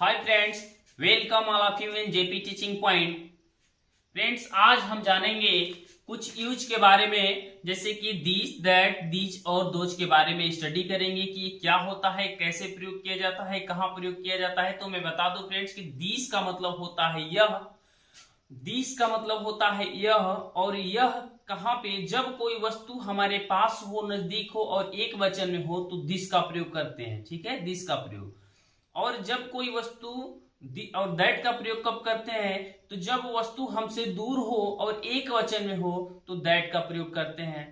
Hi friends, welcome all of you in JP teaching point. Friends, आज हम जानेंगे कुछ यूज के बारे में, जैसे कि दिस, दैट, दीज और दोज के बारे में स्टडी करेंगे कि क्या होता है, कैसे प्रयोग किया जाता है, कहाँ प्रयोग किया जाता है। तो मैं बता दूं फ्रेंड्स कि दिस का मतलब होता है यह, दिस का मतलब होता है यह, और यह कहाँ पे, जब कोई वस्तु हमारे पास हो, नजदीक हो और एक वचन में हो तो दिस का प्रयोग करते हैं। ठीक है, दिस का प्रयोग। और जब कोई वस्तु और दैट का प्रयोग कब करते हैं, तो जब वस्तु हमसे दूर हो और एक वचन में हो तो दैट का प्रयोग करते हैं।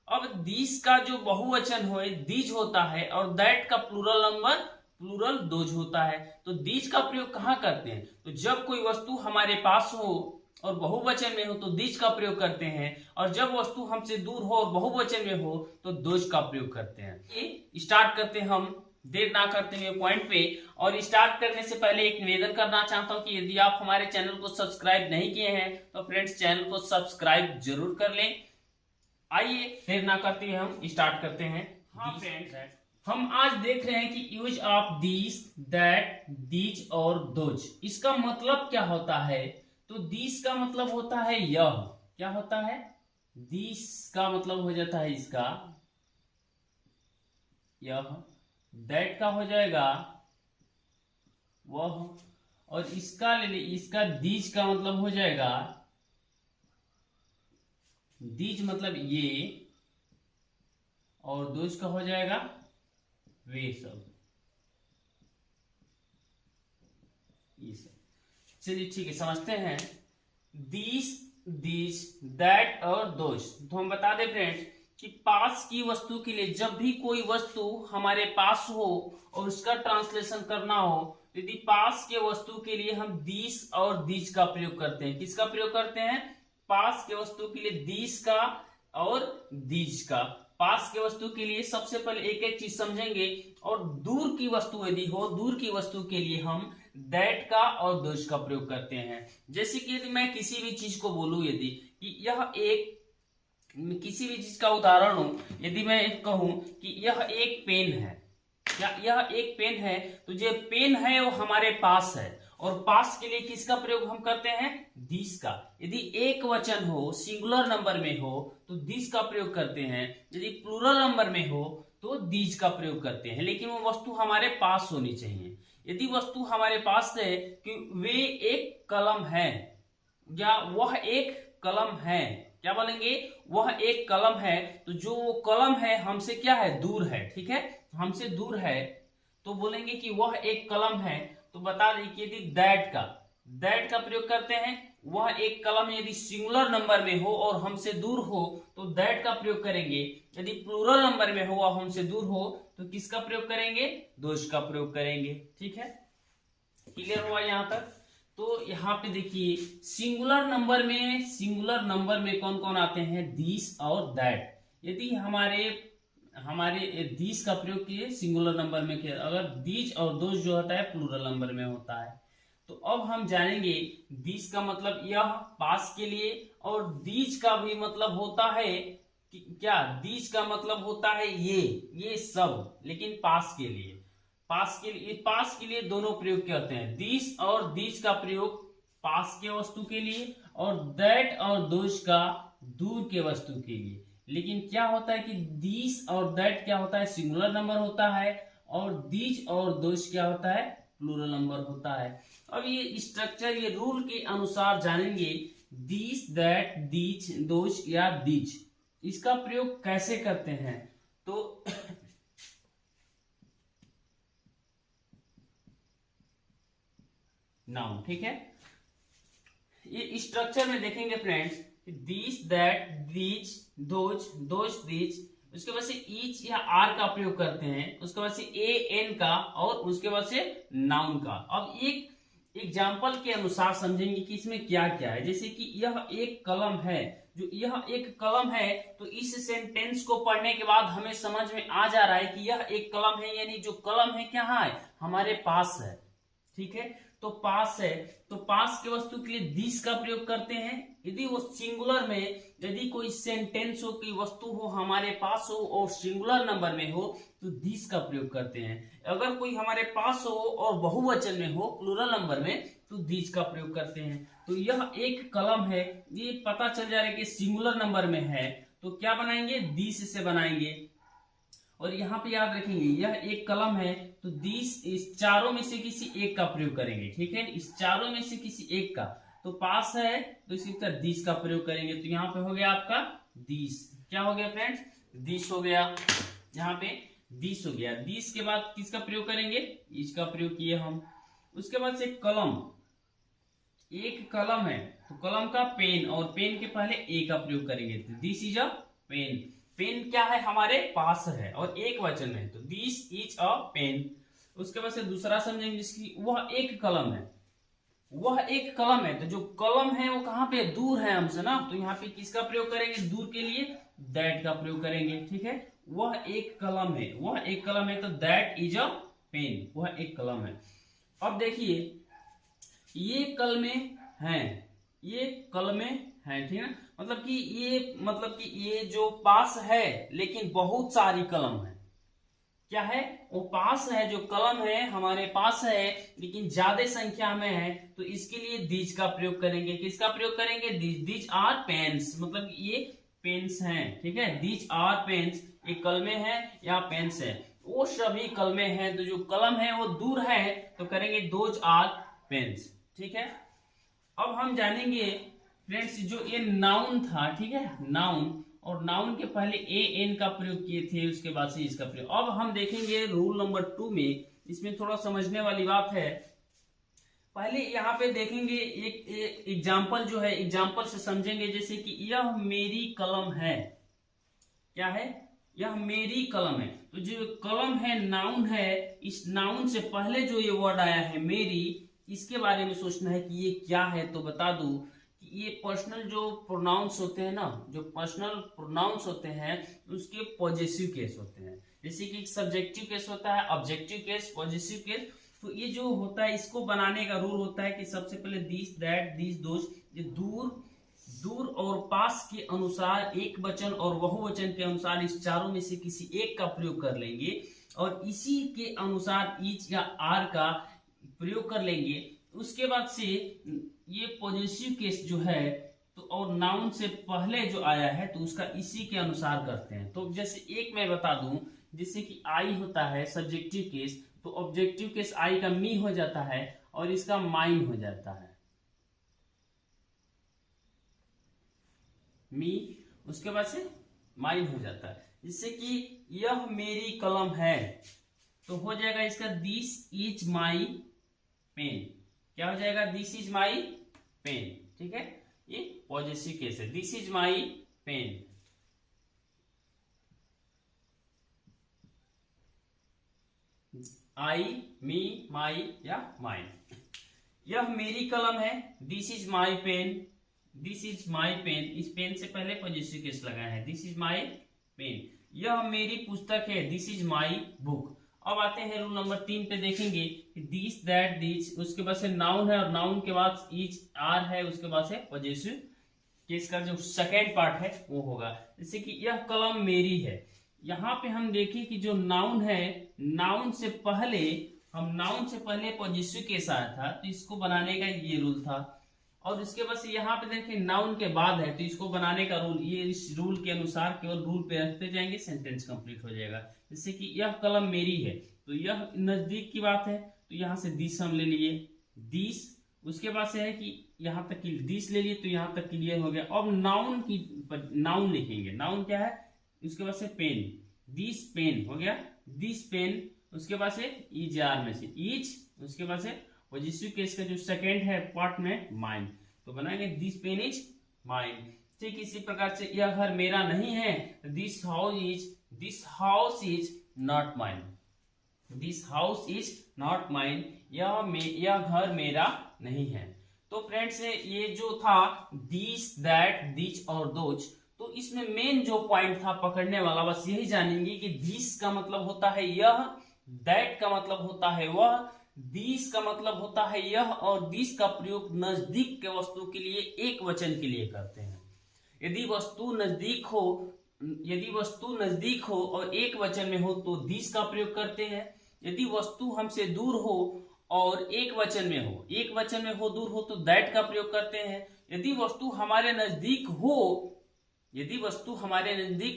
अब दिस का जो बहुवचन हो दीज होता है और दैट का प्लूरल नंबर प्लूरल दोज होता है। तो दीज का प्रयोग कहाँ करते हैं, तो जब कोई वस्तु हमारे पास हो और बहुवचन में हो तो दीज का प्रयोग करते हैं, और जब वस्तु हमसे दूर हो और बहुवचन में हो तो दोज का प्रयोग करते हैं। ये स्टार्ट करते हैं हम देर ना करते हुए पॉइंट पे। और स्टार्ट करने से पहले एक निवेदन करना चाहता हूं कि यदि आप हमारे चैनल को सब्सक्राइब नहीं किए हैं तो फ्रेंड्स चैनल को सब्सक्राइब जरूर कर लें। आइए देर ना करते हुए हम स्टार्ट करते हैं। हाँ फ्रेंड्स, हम आज देख रहे हैं कि use of this, that, these और दोज, इसका मतलब क्या होता है। तो दिस का मतलब होता है यह, क्या होता है, दिस का मतलब हो जाता है इसका यह, दैट का हो जाएगा वह, और इसका ले इसका दीज का मतलब हो जाएगा, दीज मतलब ये, और दोज का हो जाएगा वे सब, ये सब। चलिए ठीक है, समझते हैं। दिस, दीज, दैट और दोज। तो हम बता दें फ्रेंड्स कि पास की वस्तु के लिए जब भी कोई वस्तु हमारे पास हो और उसका ट्रांसलेशन करना हो, यदि पास के वस्तु के लिए हम दिस और दीज का प्रयोग करते हैं। किसका प्रयोग करते हैं, पास के वस्तु के लिए दिस का और दीज का। पास के वस्तु के लिए सबसे पहले एक एक चीज समझेंगे, और दूर की वस्तु यदि हो, दूर की वस्तु के लिए हम दैट का और दोज का प्रयोग करते हैं। जैसे कि यदि मैं किसी भी चीज को बोलूं, यदि कि यह एक, किसी भी चीज का उदाहरण हो, यदि मैं कहूं कि यह एक पेन है, या यह एक पेन है, तो जो पेन है वो हमारे पास है, और पास के लिए किसका प्रयोग हम करते हैं, दिस का। यदि एक वचन हो, सिंगुलर नंबर में हो तो दिस का प्रयोग करते हैं, यदि प्लूरल नंबर में हो तो दीज का प्रयोग करते हैं। लेकिन वो वस्तु हमारे पास होनी चाहिए। यदि वस्तु हमारे पास है कि वे एक कलम है, या वह एक कलम है, क्या बोलेंगे, वह एक कलम है, तो जो वो कलम है हमसे क्या है, दूर है। ठीक है, हमसे दूर है तो बोलेंगे कि वह एक कलम है। तो बता दें कि यदि दैट का प्रयोग करते हैं, वह एक कलम यदि सिंगुलर नंबर में हो और हमसे दूर हो तो दैट का प्रयोग करेंगे। यदि प्लूरल नंबर में हो और हमसे दूर हो तो किसका प्रयोग करेंगे, दोज का प्रयोग करेंगे। ठीक है, क्लियर हुआ यहां तक। तो यहाँ पे देखिए सिंगुलर नंबर में कौन कौन आते हैं, दिस और दैट। यदि हमारे दिस का प्रयोग किए सिंगुलर नंबर में किया, अगर दीज और दोज जो होता है प्लूरल नंबर में होता है। तो अब हम जानेंगे दिस का मतलब यह, पास के लिए, और दीज का भी मतलब होता है कि क्या, दीज का मतलब होता है ये सब, लेकिन पास के लिए दोनों प्रयोग करते हैं। दिस और दीज का प्रयोग पास के वस्तु के लिए, और दैट और दोज का दूर के वस्तु के लिए। लेकिन क्या होता है कि दिस और दैट क्या होता है, सिंगुलर नंबर होता है, और दीज और दोज क्या होता है, प्लूरल नंबर होता है। अब ये स्ट्रक्चर, ये रूल के अनुसार जानेंगे दिस, दैट, दीज, दोज या दीज, इसका प्रयोग कैसे करते हैं। तो नाउन, ठीक है, ये स्ट्रक्चर में देखेंगे friends, this, that, these, those, these, उसके बाद से ईच या आर का प्रयोग करते हैं, उसके बाद से ए एन का, और उसके बाद से नाउन का। अब एक एग्जाम्पल के अनुसार समझेंगे कि इसमें क्या क्या है। जैसे कि यह एक कलम है, जो यह एक कलम है, तो इस सेंटेंस को पढ़ने के बाद हमें समझ में आ जा रहा है कि यह एक कलम है, यानी जो कलम है क्या है, हमारे पास है। ठीक है, तो पास है, तो पास के वस्तु के लिए दिस का प्रयोग करते हैं। यदि वो सिंगुलर में, यदि कोई सेंटेंस हो, कोई वस्तु हो हमारे पास हो और सिंगुलर नंबर में हो तो दिस का प्रयोग करते हैं। अगर कोई हमारे पास हो और बहुवचन में हो, प्लूरल नंबर में, तो दिस का प्रयोग करते हैं। तो यह एक कलम है, ये पता चल जा रहा है कि सिंगुलर नंबर में है, तो क्या बनाएंगे, दिस से बनाएंगे। और यहाँ पे याद रखेंगे यह एक कलम है, तो दिस, इस चारों में से किसी एक का प्रयोग करेंगे, ठीक है, इस चारों में से किसी एक का। तो पास है तो इसी तरह दिस का प्रयोग करेंगे। तो यहाँ पे हो गया आपका दिस। क्या हो गया फ्रेंड्स, दिस हो गया, यहाँ पे दिस हो गया। दिस के बाद किसका प्रयोग करेंगे, इसका प्रयोग किए हम। उसके बाद से कलम, एक कलम है तो कलम का पेन, और पेन के पहले ए का प्रयोग करेंगे, तो this is a pen. Pen क्या है, हमारे पास है और एक वचन है, तो दिस इज अ पेन। उसके बाद से दूसरा समझेंगे जिसकी, वह एक कलम है, वह एक कलम है, तो जो कलम है वो कहाँ पे, दूर है हमसे ना, तो यहाँ पे किसका प्रयोग करेंगे, दूर के लिए दैट का प्रयोग करेंगे, ठीक है। वह एक कलम है, वह एक कलम है, तो दैट इज अ पेन, वह एक कलम है। अब देखिए ये कलमें हैं, ये कलमें हैं, ठीक है, मतलब कि ये जो पास है लेकिन बहुत सारी कलम है, क्या है, वो पास है, जो कलम है हमारे पास है लेकिन ज्यादा संख्या में है, तो इसके लिए दीज का प्रयोग करेंगे। किसका प्रयोग करेंगे, दीज आर पेन्स, मतलब ये पेन्स हैं, ठीक है, दीज आर पेन्स, ये कलमें हैं या पेन्स है, वो सभी कलमें हैं। तो जो कलम है वो दूर है तो करेंगे दोज आर पेन्स, ठीक है। अब हम जानेंगे फ्रेंड्स जो ये नाउन था, ठीक है, नाउन, और नाउन के पहले ए एन का प्रयोग किए थे, उसके बाद से इसका प्रयोग। अब हम देखेंगे रूल नंबर 2 में, इसमें थोड़ा समझने वाली बात है। पहले यहाँ पे देखेंगे एक एग्जाम्पल जो है, एग्जाम्पल से समझेंगे, जैसे कि यह मेरी कलम है, क्या है, यह मेरी कलम है। तो जो कलम है नाउन है, इस नाउन से पहले जो ये वर्ड आया है मेरी, इसके बारे में सोचना है कि ये क्या है। तो बता दूं कि ये पर्सनल जो प्रोनाउंस होते हैं ना, जो पर्सनल प्रोनाउंस होते हैं उसके पॉजिटिव केस होते हैं। जैसे कि सब्जेक्टिव केस होता है, ऑब्जेक्टिव केस, पॉजिटिव केस। तो ये जो होता है इसको बनाने का रूल होता है कि सबसे पहले दिस, दैट, दिस, दोस, ये दूर और पास के अनुसार एक वचन और बहुवचन के अनुसार इस चारों में से किसी एक का प्रयोग कर लेंगे, और इसी के अनुसार ईच या आर का प्रयोग कर लेंगे। उसके बाद से ये पॉजिटिव केस जो है, तो और नाउन से पहले जो आया है तो उसका इसी के अनुसार करते हैं। तो जैसे एक मैं बता दूं, जैसे कि आई होता है सब्जेक्टिव केस, तो ऑब्जेक्टिव केस आई का मी हो जाता है और इसका माइन हो जाता है, मी, उसके बाद से माइन हो जाता है। जिससे कि यह मेरी कलम है तो हो जाएगा इसका दिस इज माई पेन, क्या हो जाएगा, दिस इज माई पेन, ठीक है, ये पॉजिटिव केस है, this is my pen. I, me, my या माइन। यह मेरी कलम है, this is my pen, this is my pen, इस पेन से पहले पॉजिटिव केस लगाया है, दिस इज माई पेन। यह मेरी पुस्तक है, दिस इज माई बुक। अब आते हैं रूल नंबर 3 पे, देखेंगे कि दिस, दैट, दिस, उसके बाद से नाउन है और नाउन के बाद ईच, आर है, उसके बाद से पॉजिटिव केस का जो सेकेंड पार्ट है वो होगा। जैसे कि यह कलम मेरी है, यहाँ पे हम देखें कि जो नाउन है, नाउन से पहले पॉजिटिव केस आया था, तो इसको बनाने का ये रूल था। और इसके बाद से यहाँ पे देखिए नाउन के बाद है, तो इसको बनाने का रूल, ये इस रूल के अनुसार केवल रूल पे रखते जाएंगे, सेंटेंस कंप्लीट हो जाएगा। जैसे कि यह कलम मेरी है, तो यह नजदीक की बात है, तो यहाँ से दिस हम ले लिए, दिस, उसके बाद से है कि यहाँ तक की दिस ले लिए, तो यहाँ तक क्लियर हो गया। अब नाउन लिखेंगे, नाउन क्या है, उसके बाद से पेन, दिस पेन हो गया, दिस पेन, उसके बाद से ईज, आर में से ईच, उसके बाद से पॉजिटिव केस का जो सेकेंड है पार्ट में माइन, तो बनाएंगे दिस पेन इज माइन। ठीक इसी प्रकार से यह घर मेरा नहीं है, this house is not mine, this house is not mine, यह घर मेरा नहीं है। तो फ्रेंड्स ये जो था दिस, दैट, दिस और दोज, तो इसमें मेन जो पॉइंट था पकड़ने वाला, बस यही जानेंगे कि दिस का मतलब होता है यह, दैट का मतलब होता है वह, दिस का मतलब होता है यह, और दिस का प्रयोग नजदीक के वस्तु के लिए एक वचन के लिए करते हैं। यदि वस्तु नजदीक हो और एक वचन में हो तो दिस का प्रयोग करते हैं। यदि वस्तु हमसे दूर हो और एक वचन में हो दूर हो तो दैट का प्रयोग करते हैं। यदि वस्तु हमारे नजदीक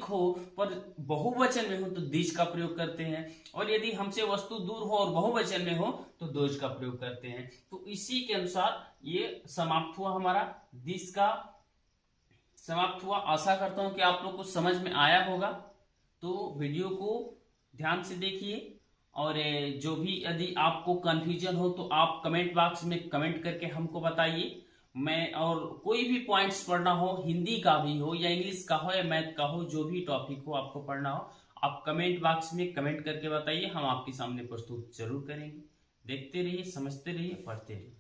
हो पर बहुवचन में हो तो दिस का प्रयोग करते हैं, और यदि हमसे वस्तु दूर हो और बहुवचन में हो तो दोज का प्रयोग करते हैं। तो इसी के अनुसार ये समाप्त हुआ, हमारा दिस का समाप्त हुआ। आशा करता हूं कि आप लोग को समझ में आया होगा। तो वीडियो को ध्यान से देखिए, और जो भी यदि आपको कंफ्यूजन हो तो आप कमेंट बॉक्स में कमेंट करके हमको बताइए। मैं और कोई भी पॉइंट्स पढ़ना हो, हिंदी का भी हो या इंग्लिश का हो या मैथ का हो, जो भी टॉपिक हो आपको पढ़ना हो, आप कमेंट बॉक्स में कमेंट करके बताइए, हम आपके सामने प्रस्तुत जरूर करेंगे। देखते रहिए, समझते रहिए, पढ़ते रहिए।